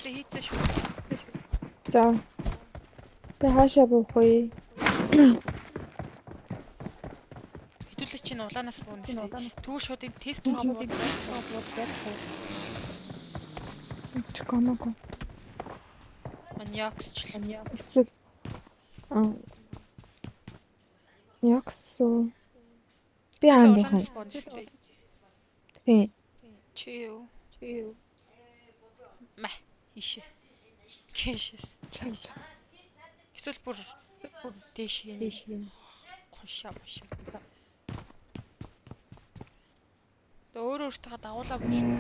Тэ хийцээ шүү. За. Тэ хаашаа буух вэ? Хэдүүлээ чинь улаанаас буунэ шүү. Түр шууд энэ тест руу бууд. Чокомоко. Маньякс ч. Эсвэл Яксу. Би аанд хаа. Улаанаас буунэ шүү. Тий. Чи юу? Мэ. Ишээ. Кэшэс. Чанч. Эсвэл бүр дээш хийн. Гушаа. Тэ өөр өөртөө дагуулаа биш үү?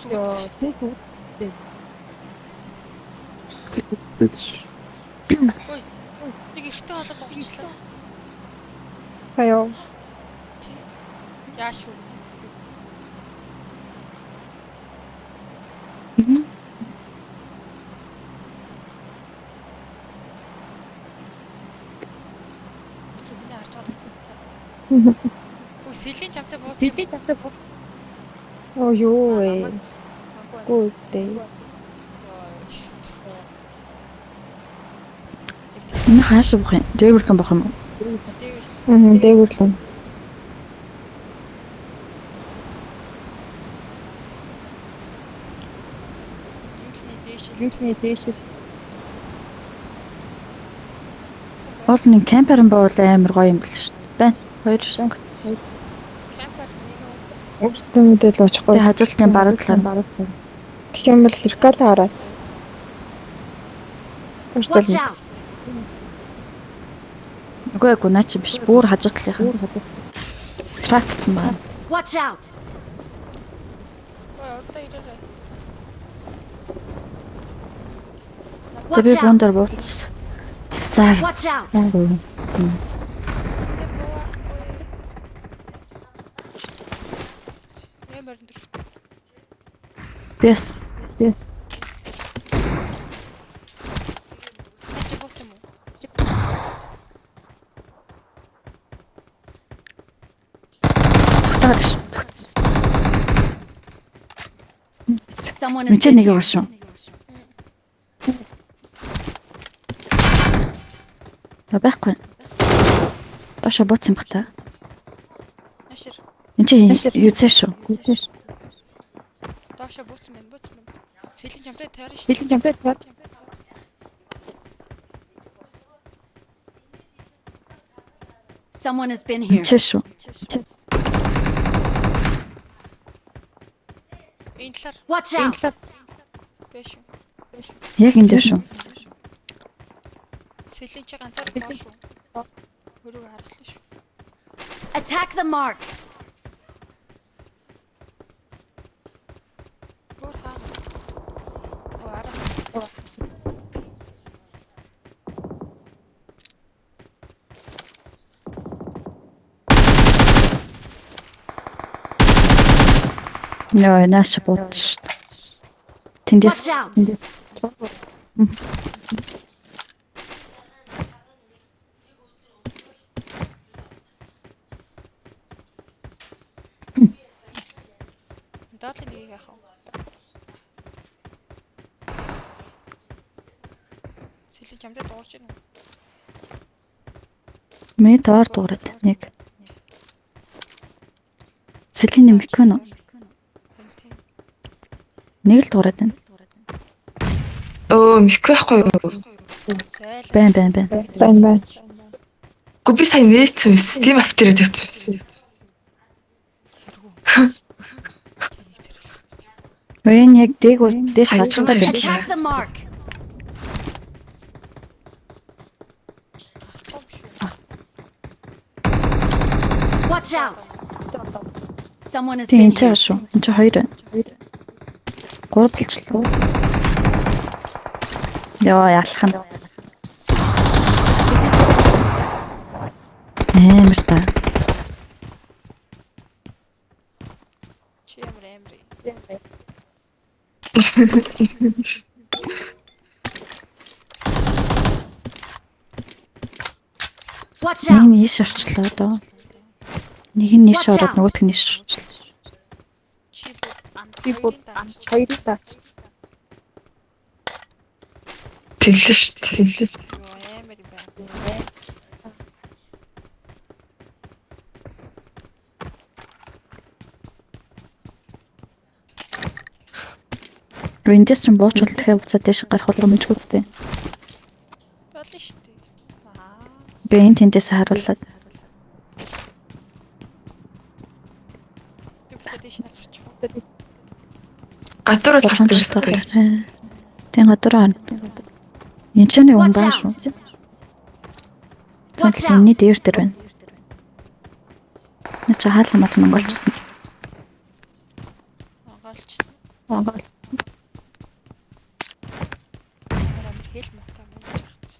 Яа, сүнс үү? Ой. Нэг ихтэй болоод уурчлаа. Хаяа. Яаш үү? Зүгнээ харж байгаа. Өө сэлийн жамтай бууц. Оо юу вэ? Гүйтэй. Энэ хаашаа бох юм? Дээгүүрхэн бох юм уу? Дээгүүрлэн. Линкний дээш. Бол нэг камперын боол амар гоё юм биш шүү дээ. Хоёр шүү. Кампер нэг Өвчтөн мэдэл очихгүй. Тэгээ хажуудлын баруун талаар. Тэгэх юм бол хэркалаа араас. Watch out! Үгүй наа чи биш. Бүр хажуудлынхан. Трактсан байна. Watch out! одоо ирээрээ. За би буундар буулчихсан. Сар. Watch out! Ямар өндөр. Бис. Чи буух юм уу? Someone has Мичээ been нэг here. уушаа. Та байхгүй. Ташаа бууцсан бах та. Ашир. Энд чи юу цаа шүү. Доошо бууцсан байна. Сэлийн жамтай таарна шүү. Хэлэн жампэт бат. Someone has been here. Чи шүү. Энэ талаар Watch out! биш үү? Яг энэ дээр шүү. Сэлийн чи ганцаар доош шүү. Хөрөг харгалаа шүү. Attack the mark! Өөр хаа. Оо араа. Нөө нааш бууч. Тэндээс. Watch out! Доотлын нэг яах вэ? Сэлийн жамтай дуурч байна уу? Мэ доор дуурайд нэг. Сэлийн нэмэх нь нэг л дуурайд байна. Михгүй байхгүй юу? Зайл. Байн. Гү би сайн нээсэн юм. Тийм автер тавьчихсан. Энэ яг дээгүүр дээс хажуугаа байж. Attack the mark! Watch out! Someone has Тийм been ч here. шүү. Энд чи хоёр байна. Гурав болчихлоо. Яа ялах нь. Амар та. Чи ямар. Watch Нэг out! нь иш орчлоо доо. Нэг нь иш ороод нөгөөх нь иш орчлоо. Чи бүгд анд Хоёрын даач. Тэглэн шүү дээ. амар юм байна. Эндээс ч буучвал дахиад буцаад дэш гарах болов мэдгүй үстэй. Болно шүү дээ. Аа. Би энэ тэндээс харууллаа. Тэг буцаад дэш гарчих. Гадуур бол гардаг шүү дээ. Тэн гадуур аа. Энд ч нэг хүн баа шүү. Watch Зөвхөн энэ out! дээр дээр байна. Нэ чи хаалга мал монголчсан. Монголчсан. Монгол. Амар хэл мотой юм байж хат.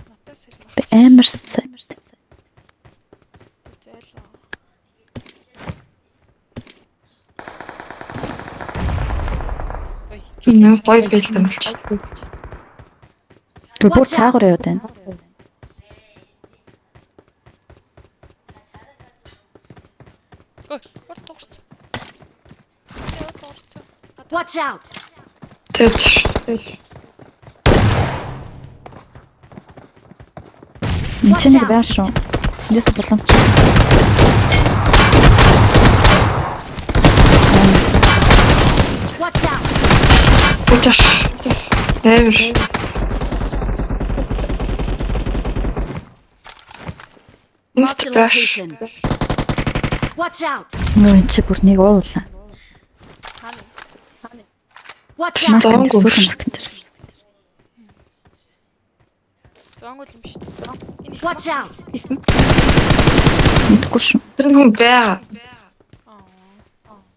Натаас хэл мот. Амар Зайлаа. Ой. Энэ гоё байлдан болчих. Тэг бүр цаагаар яваад байна. Ой, бүр дуурсан. Яа дуурсан. Watch out! Тэгэж. Энд ч нэг байна шүү. Эндээс боломж. Watch out! Үчаш. Эвэр. Marked a Инстаграм. location. Watch out! Нөө энэ чи бүр нэг уулаа. Хаана? Watch Stop. out! Маркетинг Зоонггүй. сүүхэн дээр. Зонгол юм шүү дээ. Энэ Watch out! Мэдгүй шүү. Тэр хүн байгаа.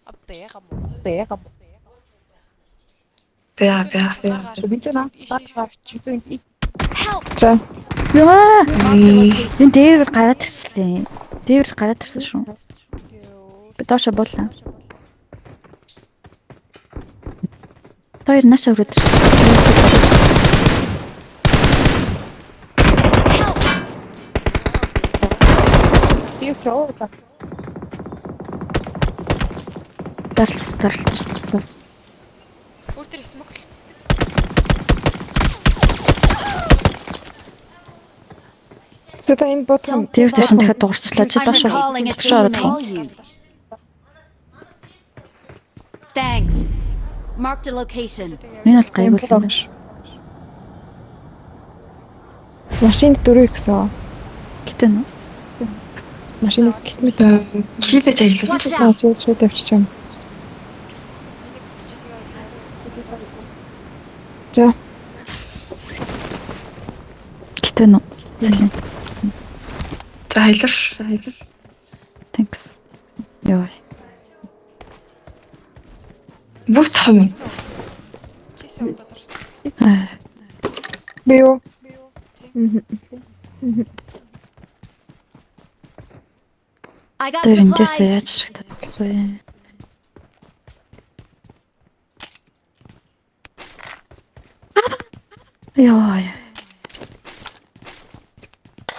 А бэга мо. Бага. Help! Яа. Marked a location. Энэ дээр гараад ирсэн. Дээр гараад ирсэн шүү. Ёо. Би доошо боллоо. Хоёр наашаа өрөөд ирсэн. Дарлж. Бүр тэр смок л. Зөв энэ бодсон. Дээр дэшин дахиад дуурчлаа. Чи I'm доошо recalling a доошо ороод. teammate. Thanks. Marked a location. Энэ бол гайгүй юм. Машинд 4 гэсэн. Гэтэ нөө. Машинаас гитмээ. Хийдэж аялал. Watch out! Цоо тавьчих юм. За. Гэтэ нөө. Салин. За аялал. Thanks. Йой. Бүх том. Чисээ удаад орсон. Аа. Би юу? I got Тэр эндээс яаж supplies. ашиг татах вэ? Яа.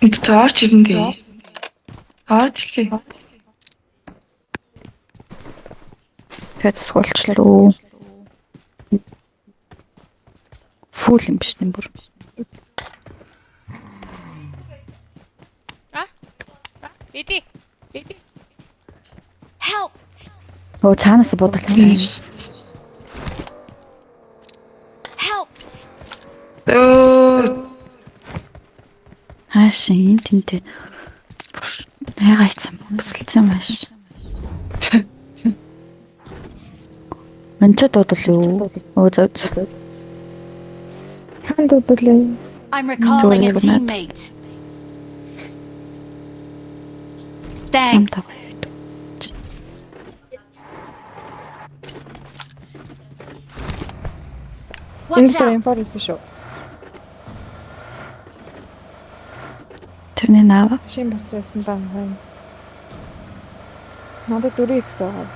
Энд таарч ирэн дээ. Аарч ирлээ. Тэгээд суулчлаа. Фул юм биш нэм бүр. Иди. Help! Оо цаанаас буудалчлаа. Help! Өө Хаашийн тэнтэй. Яга ийцэн бүсэлцэн маш. Манча дуудал юу? Оо зөөц. Хаан дуудлаа. I'm recalling a Enjoy the night. teammate. Thanks. Энэ Watch дээр out! инфорс шүү. Тэрний наава. Машин босроосон даа байна. Надад 4 гэсэн байгаа.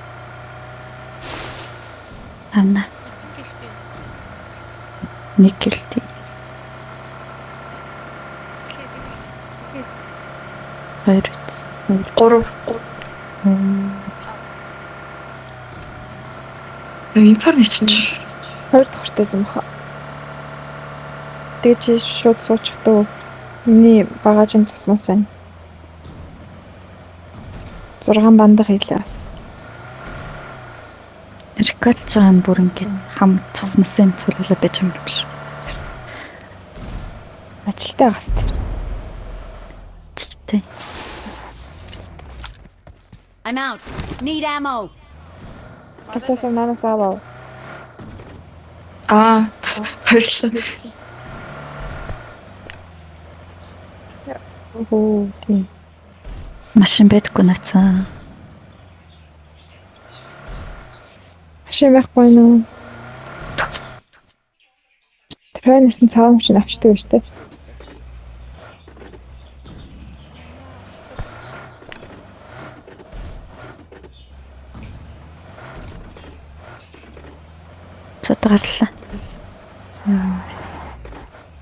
Амна. Идэг гэлтэй. Нэг гэлтэй. Сэлээ идэг гэлтэй. 2. 3. Инфорны чинь 2 давхартайсан баха. Тэгээд чи шууд суучихдаг. Миний багажин цусмас байна. 6 бандах хийлээ бас. Рекорд цаан бүр ингээд хам цусмасан цулуулаад байж юм биш. Ажилтай гас тэр. Тэ. I'm out. Need ammo. Гэтээс нараас аваа. баярлалаа. Оо тийм. Машин байдаггүй нацаа. Машин байхгүй нөө. Тэрнээс нь цаам чинь авчдаг биш үү? Цод гарлаа.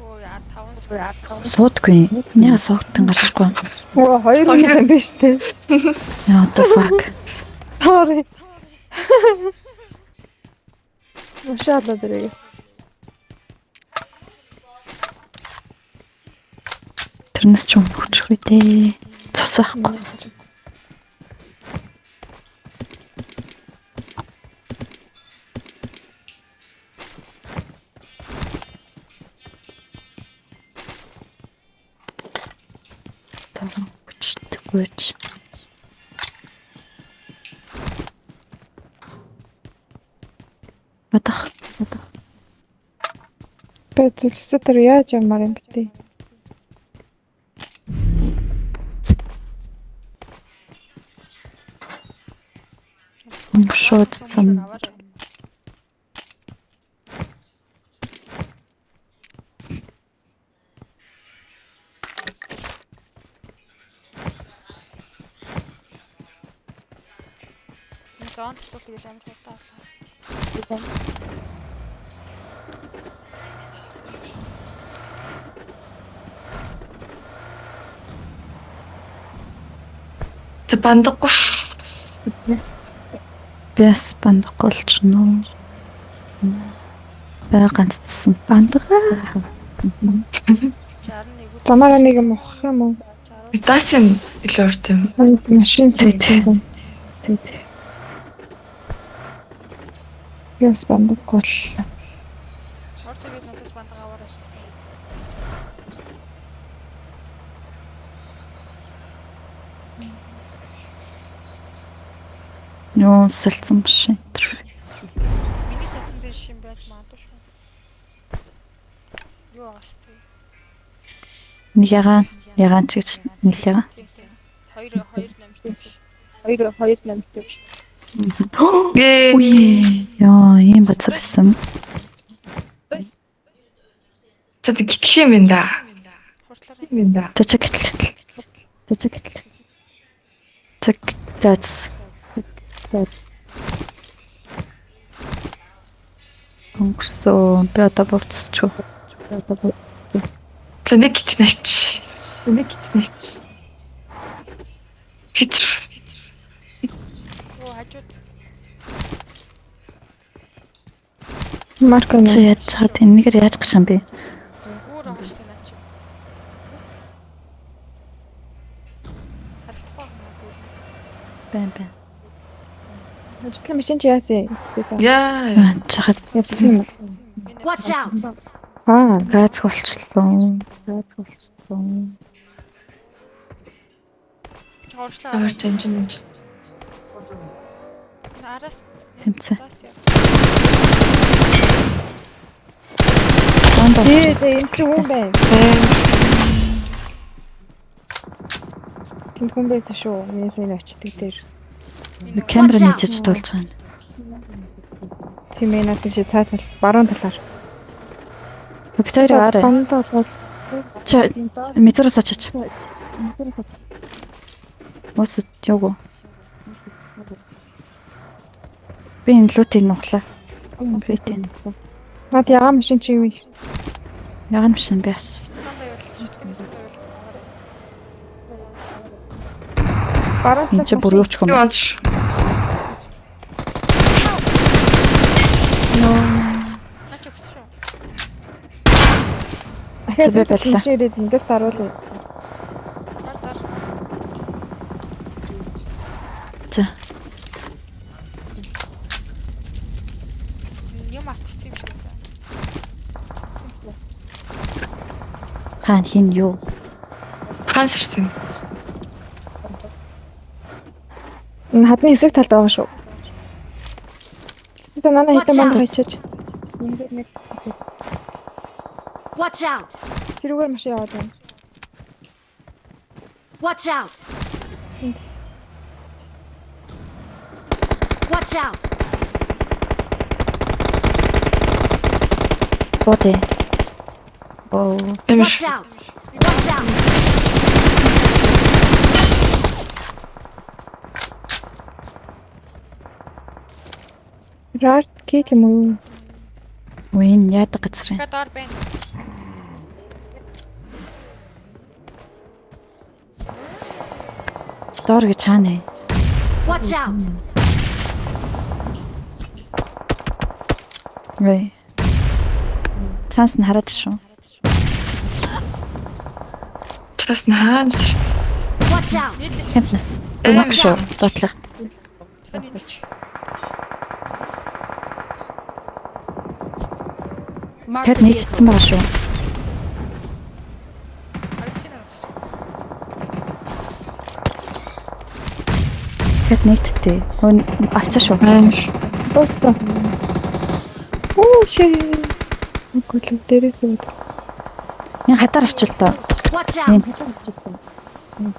Оо яа 5 Суудгүй. Яа суугтан гарахгүй. Оо 2 минут биш үү? Яа the fuck. Sorry. Машаалаа дэрэг. Тэрнээс ч юм хөвчих үү дээ. Цус ахгүй. Таран хүчтэйгүй ч. Батах. Бэтэлсэ тэр яаж ямар юм бэ тий? Шууд цам. зонд бол тэгэл амар хурдан авлаа. За бандахгүй. Бяс бандахгүй ч нөө. Байгаанд туссан бандгаа. 61 Замаараа нэг юм авах юм уу? Дасын илүү урт юм. Машин сүйтэй. Яс бандахгүй л. Орч ирээд надаас бандгаа аваарай. Нөө сэлцэн машин. Миний салсан биш юм байж магадгүй шүү. Юу аас тий. Ягаан ч гэж нэлээ. Хоёр намжтай биш. Хоёр намтай биш. Гээ. Үе. Яа, ийм бацар байсан. За гитлэх юм да. Хурдлаарай. Юм да. Тэчэг. Тэг that's Өнгөрсөн би одоо бурцчих. За нэг гитнаач. Хич. Оо хажууд Марко Чи яаж чад энэгээр яаж гарах юм бэ? гүүр хаштай наа чи. Харагдах юм гүүр. Бэн. Ажлын машин чи яасан? Яа. Чахад Ядах юм. Watch out! Аа, газ холчлоо. Орчлаа. Аварч хэмжин. Араас Тэмцээ. таас яа. энэ чи хүн байна. Тин хүн байсан шүү. Минийс энэ очдөг дээр. Камера нийцэж тулж байгаа. Тийм ээ надад чи цаа тал баруун талаар. Бид хоёрыг арай. Бандаа цаа. Чи метроос очиж. Ус яагүй. Би энэ лутыг нуглаа. Битэн. Над ягаа машин чи юу? Ягаан машин бяс. Тандаа явуулж читгэнээс аваарай. Баруун Энд чи бүр юу ч Юу юм. онч. Наач өгсөн шүү. Ахаа Цэвэр зөв байлаа. ирээд ингээс даруулъя. Дар. За. Юм атчихсан юм шиг байна. Хаан хин юу? Хаан ширсэн. Энэ хадны хэсэг талд байгаа шүү. Тэ манай хитэн Watch банд out. хийчээч. Watch out! Тэрүүгээр машин яваад байна. Watch out! Watch out! Бод. Оо. Эмэр. Watch out! Watch out! Рарт кит юм уу? Уин яадаг газар юм. Дахиад доор байна. Доор гэж хаана. Watch out! Вэ. Цаас нь хараад шүү. Цаас нь хаана ширсэн. Watch out! Нийтлэж Кемпнес. Амар Мак шүү. Доотлох. дахиад нийтлэж. Mark Тэд the нийцсэн vehicle. байгаа шүү. Аргасын надад. Тэд нийттэй. Хөн авцаа шүү. Амар. Дууссан. Оо шээ. Гүлэг дээрээс үүд. Энэ хадаар очил тоо. Watch Энэ out!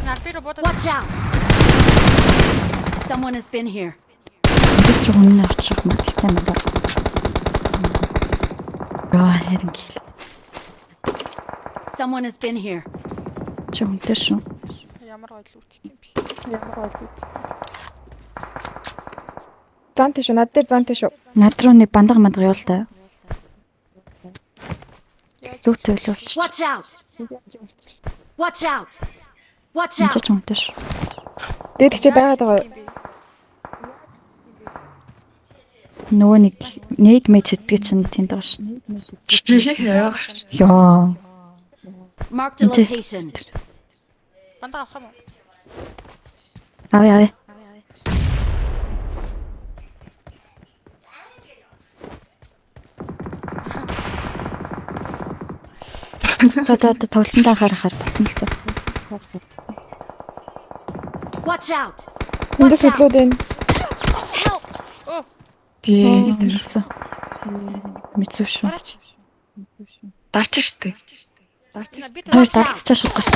Нарбиро бодоод Watch out! Someone has been here. Бид ч өмнө очих магадaltaй юм байна. Яа хэрэг гэл. Someone has been here. Чи үнтэй шүү. ямар гоё л үтцсэн би. Зан тийш над дээр зан тийш. Над руу нэг бандаг мандаг явуул та. Зүг төлөвлөж. Watch out! Watch out! Watch Энд out! ч үнтэй шүү. Дээд чи байгаад байгаа. юм бэ? Нөгөө нэг мэд сэтгэж чинь тэнд байгаа шүү. Яа. Яа. Mark the Inte. location. Бандаа авах юм уу? Авъя. Одоо тоглолтонд анхаарахаар болсон л цаа. Watch out! Эндээс хөдлөөд байна. Help! Оо, Тийм. Мэдсэн шүү. гараач. Дарч штэ. Би Хоёр тэр дарлцаж шууд гарч.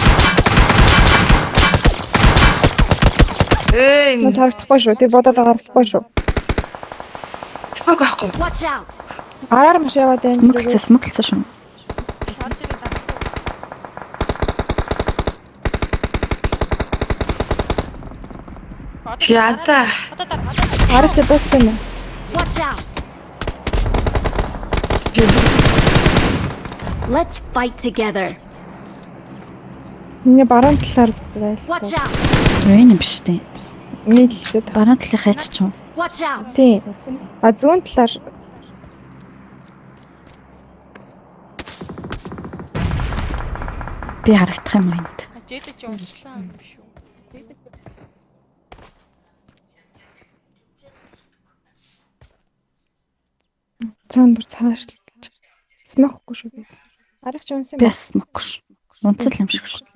Эй, Наач харагдахгүй шүү. Тэр бодоод байгаа харагдахгүй шүү. цог байхгүй. Watch out! Араар машин яваад байна. Смоглцсон шүү. шаарж ирээд байгаа. Яда. Одоо дараа. Араач дууссан юм. Watch out! Let's fight together. Миний баруун талаар байл. Watch out! Энэ юм биш үү? Нэг хэлээд. Баруун талын хайч ч юм. Watch out! Тийм. А зүүн талаар Би харагдах юм энд. Жэдэж уншлаа юм шүү. цаан бүр цааш л. Смохгүй шүү би. Араач унсан юм. Би бас мөхгүй шүү. Унтал юм шиг шүү.